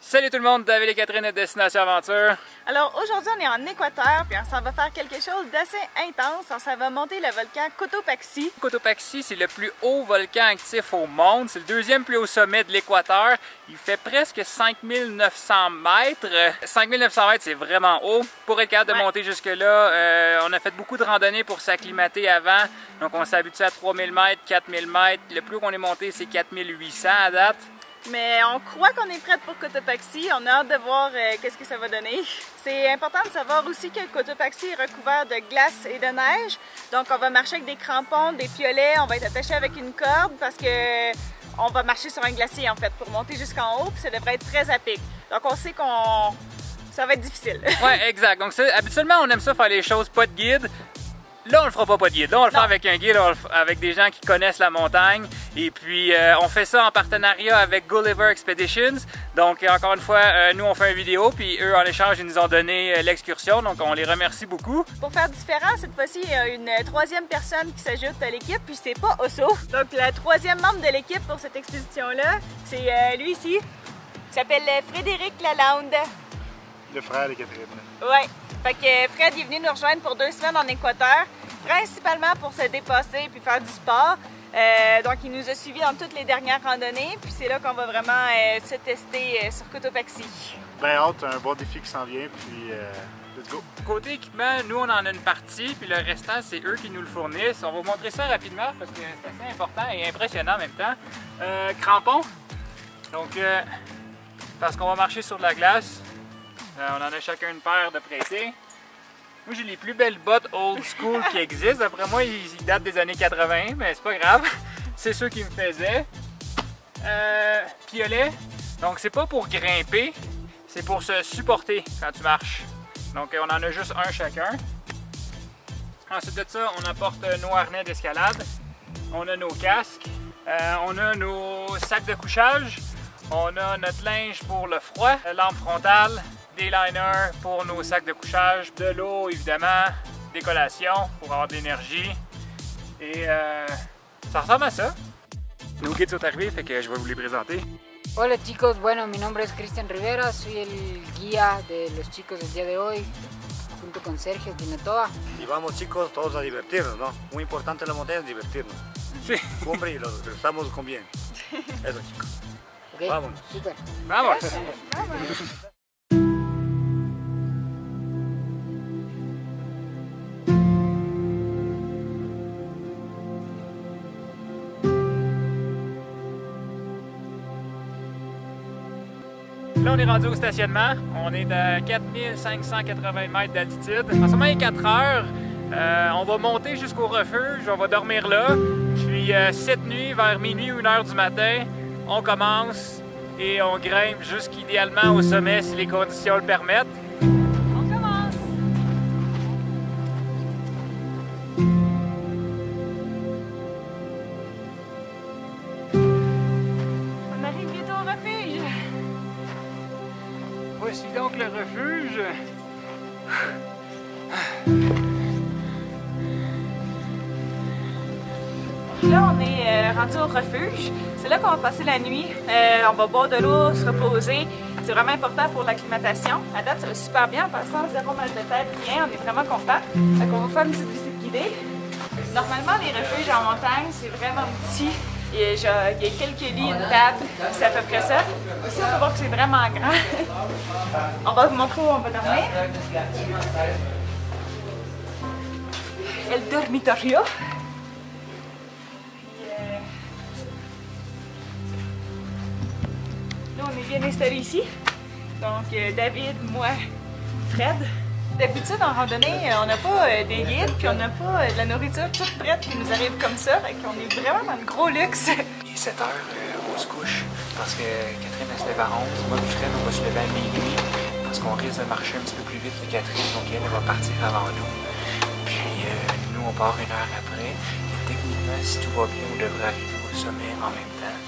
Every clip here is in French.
Salut tout le monde, David et Catherine de Destination Aventure. Alors aujourd'hui on est en Équateur puis on s'en va faire quelque chose d'assez intense. On s'en va monter le volcan Cotopaxi. Cotopaxi, c'est le plus haut volcan actif au monde. C'est le deuxième plus haut sommet de l'Équateur. Il fait presque 5900 mètres. 5900 mètres, c'est vraiment haut. Pour être capable de monter jusque-là, on a fait beaucoup de randonnées pour s'acclimater avant. Donc on s'est habitué à 3000 mètres, 4000 mètres. Le plus qu'on est monté, c'est 4800 à date. Mais on croit qu'on est prête pour Cotopaxi. On a hâte de voir qu'est-ce que ça va donner. C'est important de savoir aussi que Cotopaxi est recouvert de glace et de neige. Donc on va marcher avec des crampons, des piolets. On va être attaché avec une corde parce que on va marcher sur un glacier en fait pour monter jusqu'en haut. Puis ça devrait être très à pic. Donc on sait ça va être difficile. Ouais, exact. Donc habituellement on aime ça faire les choses pas de guide. Là, on le fera pas de guide. Là, on le fait avec un guide, avec des gens qui connaissent la montagne. Et puis, on fait ça en partenariat avec Gulliver Expeditions. Donc, encore une fois, nous, on fait une vidéo. Puis, eux, en échange, ils nous ont donné l'excursion. Donc, on les remercie beaucoup. Pour faire différent, cette fois-ci, il y a une troisième personne qui s'ajoute à l'équipe. Puis, c'est pas Osso. Donc, le troisième membre de l'équipe pour cette expédition-là, c'est lui ici. Il s'appelle Frédéric Lalande. Le frère de Catherine. Ouais. Fait que Fred est venu nous rejoindre pour 2 semaines en Équateur, principalement pour se dépasser puis faire du sport. Donc il nous a suivis dans toutes les dernières randonnées, puis c'est là qu'on va vraiment se tester sur Cotopaxi. Ben hâte, un bon défi qui s'en vient, puis let's go! Côté équipement, nous on en a une partie, puis le restant c'est eux qui nous le fournissent. On va vous montrer ça rapidement parce que c'est assez important et impressionnant en même temps. Crampons, donc parce qu'on va marcher sur de la glace. On en a chacun une paire de prêtés. Moi j'ai les plus belles bottes old school qui existent. D'après moi ils datent des années 80, mais c'est pas grave. C'est ceux qui me faisaient. Piolet. Donc c'est pas pour grimper, c'est pour se supporter quand tu marches. Donc on en a juste un chacun. Ensuite de ça, on apporte nos harnais d'escalade. On a nos casques. On a nos sacs de couchage. On a notre linge pour le froid, lampe frontale, des liners pour nos sacs de couchage, de l'eau évidemment, des collations pour avoir de l'énergie. Et ça ressemble à ça. Nos guides sont arrivés, fait que je vais vous les présenter. Hola chicos, bueno, mi nombre es Cristian Rivera, soy el guía de los chicos del día de hoy, junto con Sergio Pinetoa. Y vamos chicos todos a divertirnos, ¿no? Muy importante en la montaña es divertirnos. Sí. Cumbre y lo estamos con bien. Eso chicos. Okay, Vámonos. super. Vamos! Là, on est rendu au stationnement. On est à 4580 mètres d'altitude. En ce moment, il est 4 heures. On va monter jusqu'au refuge. On va dormir là. Puis, cette nuit, vers minuit ou 1h du matin, on commence et on grimpe jusqu'idéalement au sommet si les conditions le permettent. On commence! On arrive bientôt au refuge! Voici donc le refuge. Là, on est rendu au refuge. C'est là qu'on va passer la nuit. On va boire de l'eau, se reposer. C'est vraiment important pour l'acclimatation. À date, ça va super bien. En passant, zéro mal de tête, rien. On est vraiment content. Donc, on va faire une petite visite guidée. Normalement, les refuges en montagne, c'est vraiment petit. Il y a quelques lits, une table, c'est à peu près ça. Ici, on peut voir que c'est vraiment grand. On va vous montrer où on va dormir. El dormitorio. Là, on est bien installé ici. Donc, David, moi, Fred. D'habitude, en randonnée, on n'a pas des guides, puis on n'a pas de la nourriture toute prête qui nous arrive comme ça. Fait qu'on est vraiment dans le gros luxe. Il est 7 heures, on se couche parce que Catherine elle se lève à 11. Moi et Fred, on va se lever à minuit parce qu'on risque de marcher un petit peu plus vite que Catherine. Donc elle va partir avant nous. Puis nous, on part 1 heure après. Et techniquement, si tout va bien, on devrait arriver au sommet en même temps.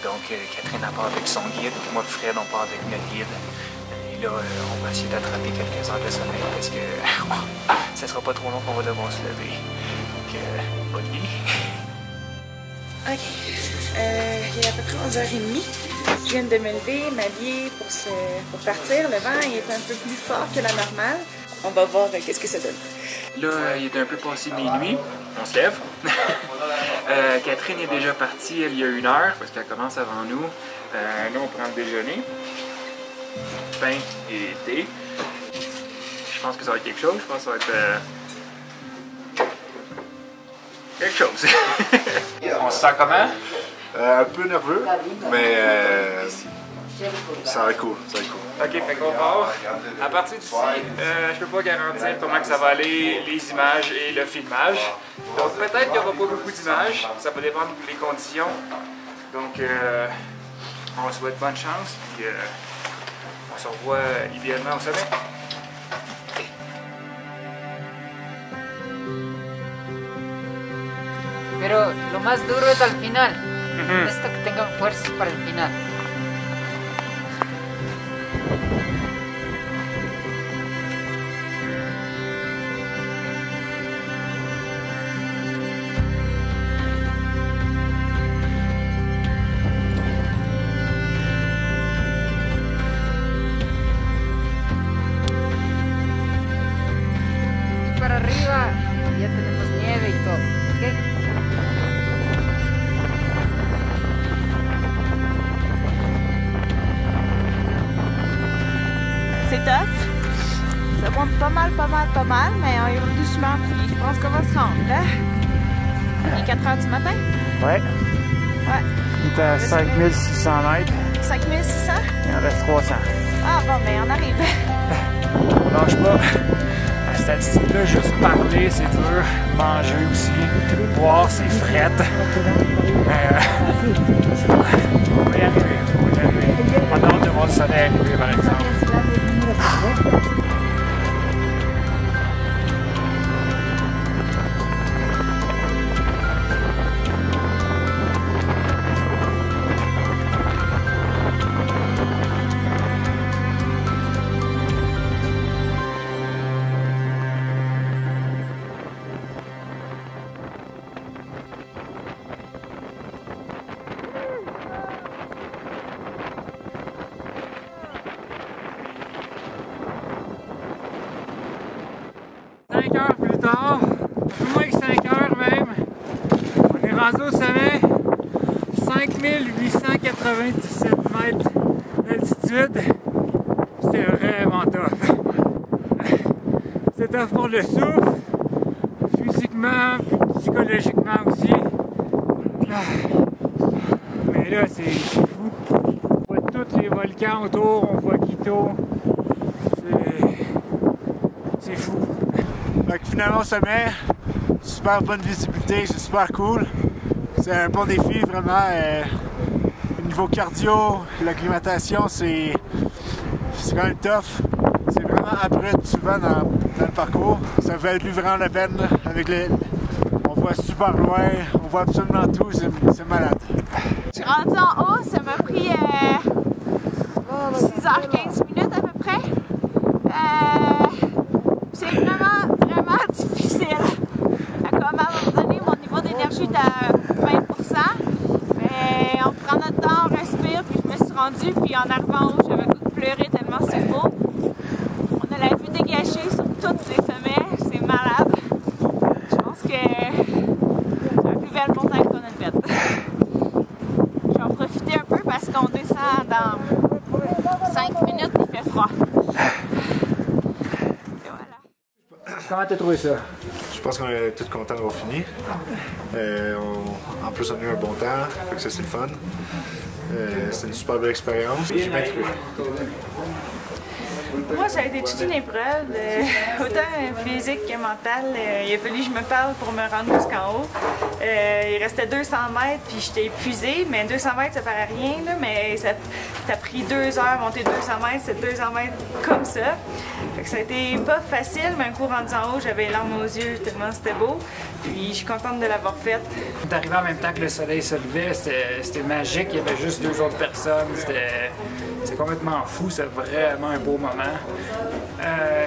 Donc Catherine elle part avec son guide, puis moi et Fred, on part avec notre guide. Et là, on va essayer d'attraper quelques heures de sommeil parce que ça sera pas trop long qu'on va devoir se lever. Donc, bonne nuit. Ok. Il est à peu près 11h30. Je viens de me lever, m'habiller pour partir. Le vent est un peu plus fort que la normale. On va voir qu'est-ce que ça donne. Là, il est un peu passé minuit. On se lève. Catherine est déjà partie il y a 1 heure parce qu'elle commence avant nous. Nous, on prend le déjeuner. Pain et thé. Je pense que ça va être quelque chose. Je pense que ça va être quelque chose. On se sent comment? Un peu nerveux, mais ça va être cool. Ok, fait qu'on part. À partir d'ici, je peux pas garantir comment que ça va aller, les images et le filmage. Donc peut-être qu'il n'y aura pas beaucoup d'images, ça va dépendre des conditions. Donc on souhaite bonne chance, puis on se revoit idéalement au sommet. Pero lo más duro es al final. Necesito que tengan fuerzas para el final. Y para arriba ya tenemos nieve y todo, ¿ok? C'est tough. Ça monte pas mal, mais on y va doucement, puis je pense qu'on va se rendre, là. Il est 4 h du matin? Ouais. Ouais. Il est à 5600 mètres. 5600? Il en reste 300. Ah bon, ben on arrive. On lâche pas. À cette altitude-là, juste parler, c'est dur. Manger aussi. Boire, c'est frette. On va y arriver. On a hâte de voir le soleil arriver, par exemple. Plus tard, moins que 5 heures même, on est rendu au sommet, 5897 mètres d'altitude. C'était vraiment top. C'était top pour le souffle, physiquement, psychologiquement aussi. Mais là, c'est fou. On voit tous les volcans autour, on voit Quito. C'est fou. Donc finalement au sommet, super bonne visibilité, c'est super cool. C'est un bon défi vraiment. Au niveau cardio, l'acclimatation c'est quand même tough. C'est vraiment abrupt souvent dans le parcours. Ça valait vraiment la peine. On voit super loin, on voit absolument tout, c'est malade. Je suis rendue en haut, ça m'a pris 6h15 minutes à peu près. C'est vraiment difficile. Comme à un moment donné, mon niveau d'énergie est à 20%. Mais on prend notre temps, on respire, puis je me suis rendue. Puis en arrivant en haut, j'avais le goût de pleurer tellement c'est beau. On a la vue dégagée sur tous les sommets, c'est malade. Je pense que c'est la plus belle montagne qu'on a faite. Je vais en profiter un peu parce qu'on descend dans 5 minutes, il fait froid. Comment t'as trouvé ça? Je pense qu'on est tous contents d'avoir fini. En plus, on a eu un bon temps, fait que ça c'est le fun. C'est une super belle expérience. J'ai bien trouvé. Moi, ça a été toute une épreuve, autant physique que mentale. Il a fallu que je me parle pour me rendre jusqu'en haut. Il restait 200 mètres, puis j'étais épuisée, mais 200 mètres, ça paraît rien, là, mais ça a pris 2 heures monter 200 mètres, c'est 200 mètres comme ça. Fait que ça a été pas facile, mais un coup rendu en haut, j'avais les larmes aux yeux tellement c'était beau. Puis je suis contente de l'avoir faite. On est arrivé en même temps que le soleil se levait, c'était magique, il y avait juste 2 autres personnes, C'est complètement fou, c'est vraiment un beau moment.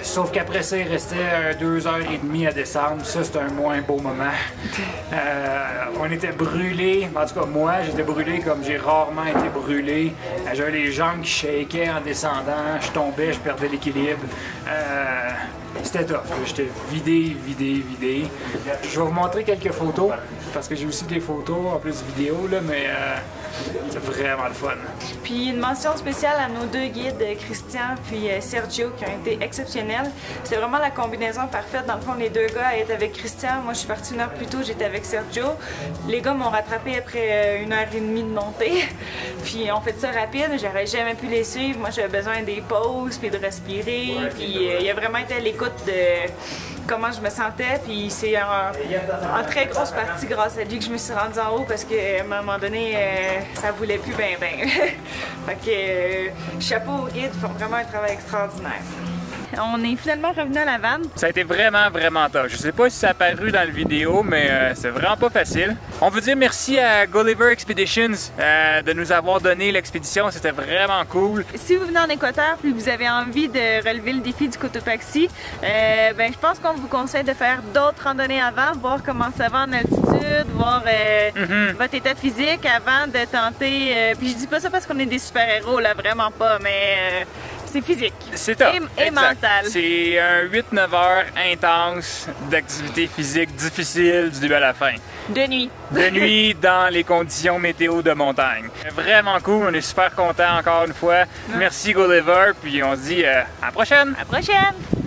Sauf qu'après ça, il restait 2h30 à descendre. Ça, c'est un moins beau moment. On était brûlés. En tout cas, moi, j'étais brûlé comme j'ai rarement été brûlé. J'avais les jambes qui shakaient en descendant. Je tombais, je perdais l'équilibre. C'était tough. J'étais vidé. Je vais vous montrer quelques photos parce que j'ai aussi des photos en plus vidéo, là, mais c'est vraiment le fun. Puis une mention spéciale à nos deux guides, Christian puis Sergio, qui ont été exceptionnels. C'est vraiment la combinaison parfaite. Dans le fond, les deux gars étaient avec Christian. Moi, je suis partie 1 heure plus tôt, j'étais avec Sergio. Les gars m'ont rattrapé après 1h30 de montée. Puis on fait ça rapide, j'aurais jamais pu les suivre. Moi, j'avais besoin des pauses, puis de respirer. Puis il a vraiment été à l'écoute de comment je me sentais, puis c'est en très grosse partie grâce à lui que je me suis rendue en haut parce qu'à un moment donné, ça voulait plus ben. Fait que chapeau aux guides, ils font vraiment un travail extraordinaire. On est finalement revenu à la vanne. Ça a été vraiment tough. Je sais pas si ça a apparu dans la vidéo, mais c'est vraiment pas facile. On veut dire merci à Gulliver Expeditions de nous avoir donné l'expédition. C'était vraiment cool. Si vous venez en Équateur et vous avez envie de relever le défi du Cotopaxi, ben, je pense qu'on vous conseille de faire d'autres randonnées avant, voir comment ça va en altitude, voir votre état physique avant de tenter. Puis je dis pas ça parce qu'on est des super-héros, là, vraiment pas, mais c'est physique. C'est top. Et mental. C'est un 8-9 heures intense d'activité physique difficile du début à la fin. De nuit. De nuit dans les conditions météo de montagne. Vraiment cool, on est super contents encore une fois. Merci Gulliver, puis on se dit à la prochaine. À la prochaine!